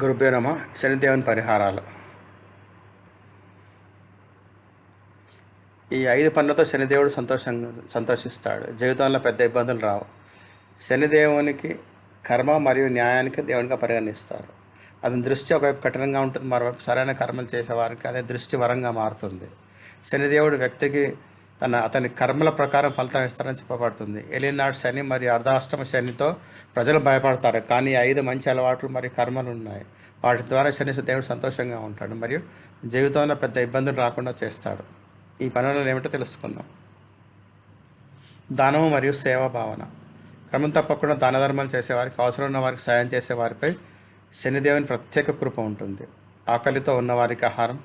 గురుభ్యో నమః. శనిదేవుని పరిహారాలు. ఈ 5 పనులతో శనిదేవుడు సంతోషిస్తాడు. జీవితంలో పెద్ద ఇబ్బందులు రావు. శనిదేవునికి కర్మ మరియు న్యాయానికి దేవునిగా పరిగణిస్తారు. అతని దృష్టి ఒకవైపు కఠినంగా ఉంటుంది, మరోవైపు సరైన కర్మలు చేసేవారికి అదే దృష్టి వరంగా మారుతుంది. శనిదేవుడు వ్యక్తికి అతని కర్మల ప్రకారం ఫలితం ఇస్తారని చెప్పబడుతుంది. ఏలినాడు శని మరియు అర్ధాష్టమ శనితో ప్రజలు భయపడతారు, కానీ 5 మంచి అలవాట్లు మరియు కర్మలు ఉన్నాయి. వాటి ద్వారా శని దేవుడు సంతోషంగా ఉంటాడు మరియు జీవితంలో పెద్ద ఇబ్బందులు రాకుండా చేస్తాడు. ఈ పనులు ఏమిటో తెలుసుకుందాం. దానము మరియు సేవా భావన. క్రమం తప్పకుండా దాన ధర్మాలు చేసేవారికి, అవసరం ఉన్న వారికి సాయం చేసేవారిపై శనిదేవుని ప్రత్యేక కృప ఉంటుంది. ఆకలితో ఉన్నవారికి ఆహారం,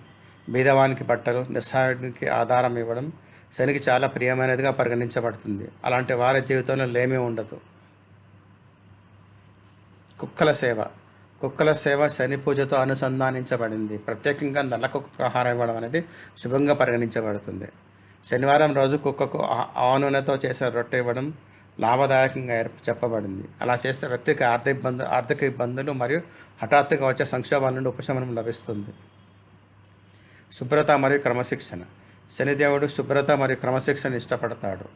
బీదవానికి బట్టలు, నిస్సహాయునికి ఆధారం ఇవ్వడం శనికి చాలా ప్రియమైనదిగా పరిగణించబడుతుంది. అలాంటి వారి జీవితంలో లేమీ ఉండదు. కుక్కల సేవ శని పూజతో అనుసంధానించబడింది. ప్రత్యేకంగా నల్ల కుక్కకు ఆహారం ఇవ్వడం అనేది శుభంగా పరిగణించబడుతుంది. శనివారం రోజు కుక్కకు ఆవ నూనెతో చేసిన రొట్టె ఇవ్వడం లాభదాయకంగా చెప్పబడింది. అలా చేస్తే వ్యక్తికి ఆర్థిక ఇబ్బందులు మరియు హఠాత్తుగా వచ్చే సంక్షోభాల నుండి ఉపశమనం లభిస్తుంది. శుభ్రత మరియు క్రమశిక్షణ. శనిదేవుడు శుభ్రత మరియు క్రమశిక్షణ ఇష్టపడతాడు.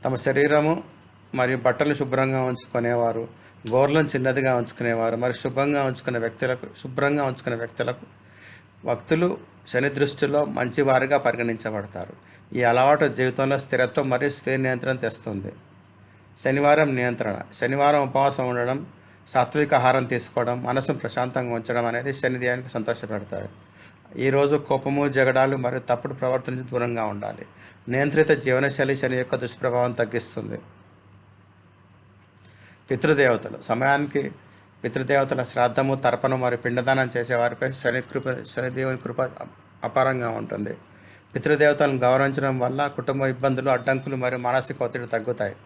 తమ శరీరము మరియు బట్టలు శుభ్రంగా ఉంచుకునేవారు, గోర్లను చిన్నదిగా ఉంచుకునేవారు మరియు శుభ్రంగా ఉంచుకునే వ్యక్తులకు భక్తులు శని దృష్టిలో మంచివారిగా పరిగణించబడతారు. ఈ అలవాటు జీవితంలో స్థిరత్వం మరియు స్థిర నియంత్రణ తెస్తుంది. శనివారం నియంత్రణ. శనివారం ఉపవాసం ఉండడం, సాత్విక ఆహారం తీసుకోవడం, మనసును ప్రశాంతంగా ఉంచడం అనేది శనిదేవునికి సంతోషపెడతాయి. ఈరోజు కోపము, జగడాలు మరియు తప్పుడు ప్రవర్తన నుంచి దూరంగా ఉండాలి. నియంత్రిత జీవనశైలి శని యొక్క దుష్ప్రభావం తగ్గిస్తుంది. పితృదేవతలు. సమయానికి పితృదేవతల శ్రాద్ధము, తర్పణం మరియు పిండదానం చేసేవారిపై శనిదేవుని కృప అపారంగా ఉంటుంది. పితృదేవతలను గౌరవించడం వల్ల కుటుంబ ఇబ్బందులు, అడ్డంకులు మరియు మానసిక ఒత్తిడి తగ్గుతాయి.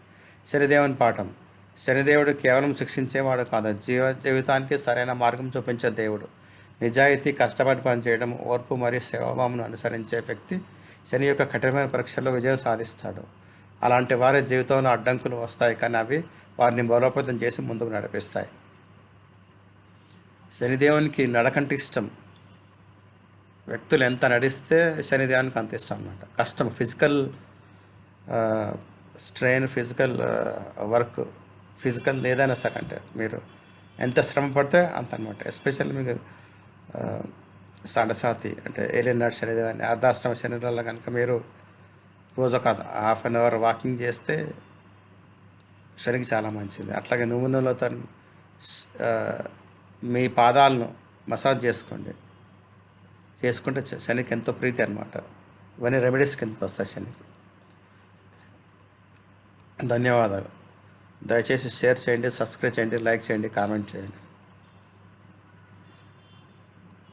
శనిదేవుని పాఠం. శనిదేవుడు కేవలం శిక్షించేవాడు కాదు, జీవితానికి సరైన మార్గం చూపించే దేవుడు. నిజాయితీ, కష్టపడి పనిచేయడం, ఓర్పు మరియు సేవాభావమును అనుసరించే వ్యక్తి శని యొక్క కఠినమైన పరీక్షల్లో విజయం సాధిస్తాడు. అలాంటి వారి జీవితంలో అడ్డంకులు వస్తాయి, కానీ అవి వారిని బలోపేతం చేసి ముందుకు నడిపిస్తాయి. శనిదేవునికి నడకంటే ఇష్టం. వ్యక్తులు ఎంత నడిస్తే శనిదేవునికి అంత ఇష్టం అన్నమాట. కష్టం, physical strain, physical work, physical ఏదైనా సరే అంటే మీరు ఎంత శ్రమ పడితే అంత అనమాట. ఎస్పెషల్లీ మీకు సాడసాతి అంటే ఏలినాడు శనిదేవుని అర్ధాష్టమ శనిలో కనుక మీరు రోజు ఒక ½ an hour వాకింగ్ చేస్తే శనికి చాలా మంచిది. అట్లాగే నువ్వు నూనెలతో మీ పాదాలను మసాజ్ చేసుకుంటే శనికి ఎంతో ప్రీతి అనమాట. ఇవన్నీ రెమెడీస్ కిందకి వస్తాయి శనికి. ధన్యవాదాలు. దయచేసి షేర్ చేయండి, సబ్స్క్రైబ్ చేయండి, లైక్ చేయండి, కామెంట్ చేయండి.